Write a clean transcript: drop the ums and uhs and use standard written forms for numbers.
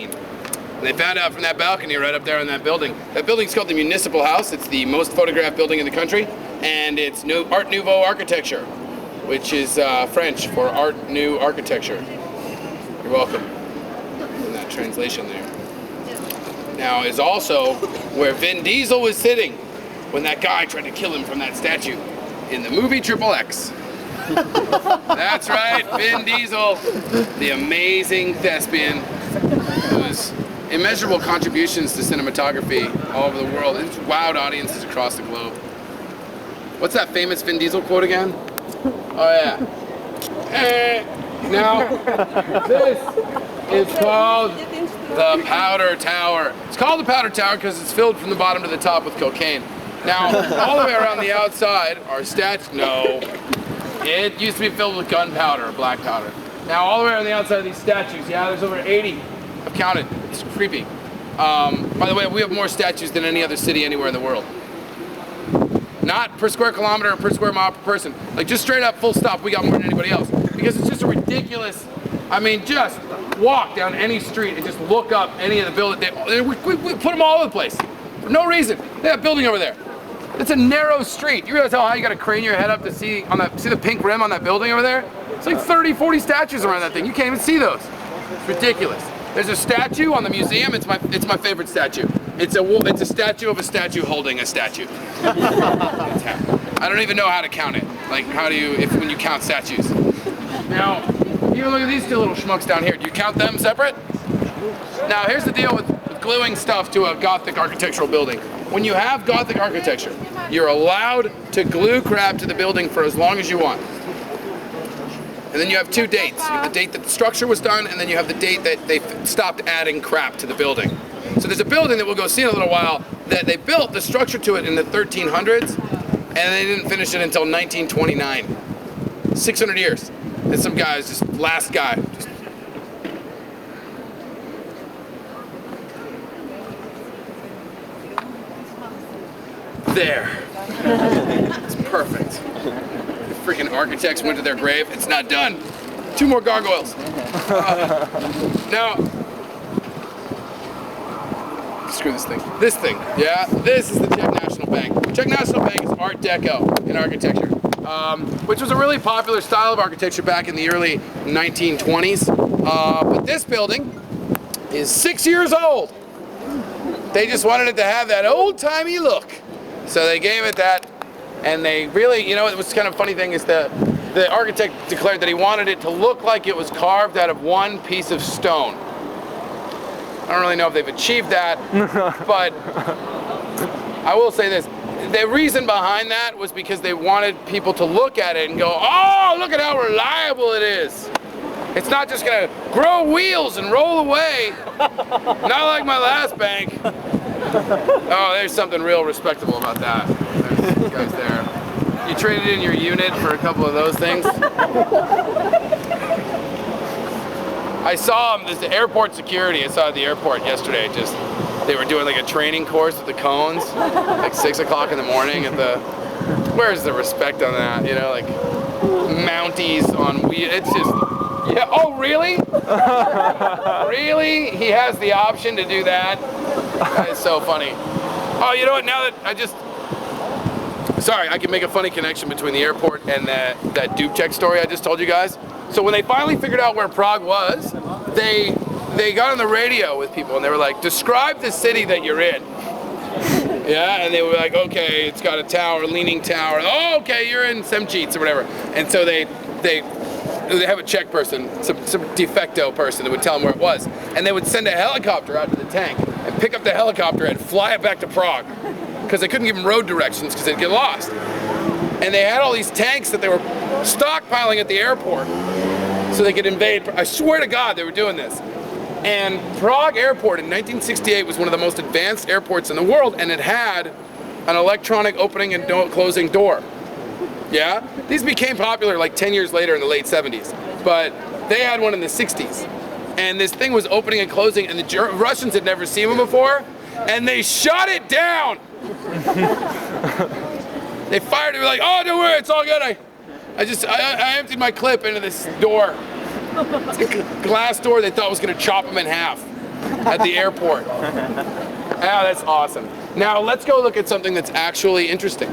And they found out from that balcony right up there on that building. That building's called the Municipal House. It's the most photographed building in the country, and it's Art Nouveau architecture, which is French for Art New architecture. You're welcome. In that translation there. Now is also where Vin Diesel was sitting when that guy tried to kill him from that statue in the movie Triple X. That's right, Vin Diesel, the amazing thespian whose immeasurable contributions to cinematography all over the world. It's wowed audiences across the globe. What's that famous Vin Diesel quote again? Oh yeah. Now, this is called the Powder Tower. It's called the Powder Tower because it's filled from the bottom to the top with cocaine. Now, all the way around the outside are statues. No. It used to be filled with gunpowder or black powder. Now, all the way on the outside of these statues, yeah, there's over 80. I've counted. It's creepy. By the way, we have more statues than any other city anywhere in the world. Not per square kilometer or per square mile per person. Like, just straight up, full stop, we got more than anybody else. Because it's just a ridiculous, I mean, just walk down any street and just look up any of the buildings. We put them all over the place. For no reason. They have a building over there. It's a narrow street. You realize how high you gotta crane your head up to see the pink rim on that building over there? It's like 30, 40 statues around that thing. You can't even see those. It's ridiculous. There's a statue on the museum. It's my favorite statue. It's a statue of a statue holding a statue. I don't even know how to count it. Like, how do you, when you count statues? Now, even look at these two little schmucks down here. Do you count them separate? Now, here's the deal with gluing stuff to a Gothic architectural building. When you have Gothic architecture, you're allowed to glue crap to the building for as long as you want. And then you have two dates. You have the date that the structure was done, and then you have the date that they stopped adding crap to the building. So there's a building that we'll go see in a little while that they built the structure to it in the 1300s, and they didn't finish it until 1929. 600 years. And some guy is just last guy. There. It's perfect. The freaking architects went to their grave. It's not done. 2 more gargoyles. Now, screw this thing. This thing, yeah, this is the Czech National Bank. Czech National Bank is Art Deco in architecture, which was a really popular style of architecture back in the early 1920s. But this building is 6 years old. They just wanted it to have that old-timey look. So they gave it that, and they really, you know, it was kind of funny thing is the architect declared that he wanted it to look like it was carved out of one piece of stone. I don't really know if they've achieved that, but I will say this. The reason behind that was because they wanted people to look at it and go, oh, look at how reliable it is. It's not just gonna grow wheels and roll away. Not like my last bank. Oh, there's something real respectable about that. There's these guys there. You traded in your unit for a couple of those things. I saw them, there's the airport security. I saw at the airport yesterday, they were doing like a training course with the cones, like 6 o'clock in the morning at the, where's the respect on that? You know, like Mounties on wheels, it's just, yeah, oh really? Really? He has the option to do that? That is so funny. Oh, you know what, now that sorry, I can make a funny connection between the airport and that Dubček story I just told you guys. So when they finally figured out where Prague was, they got on the radio with people and they were like, describe the city that you're in. Yeah, and they were like, okay, it's got a tower, leaning tower. Oh, okay, you're in Semčíc or whatever. And so they have a Czech person, some de facto person that would tell them where it was. And they would send a helicopter out to the tank and pick up the helicopter and fly it back to Prague. Because they couldn't give them road directions because they'd get lost. And they had all these tanks that they were stockpiling at the airport so they could invade. I swear to God they were doing this. And Prague Airport in 1968 was one of the most advanced airports in the world, and it had an electronic opening and closing door. Yeah? These became popular like 10 years later in the late 70s, but they had one in the 60s. And this thing was opening and closing, and the Russians had never seen one before, and they shot it down. They fired it, like, oh, don't worry, it's all good. I emptied my clip into this door. It's a glass door they thought was gonna chop them in half. at the airport. Yeah, that's awesome. Now let's go look at something that's actually interesting.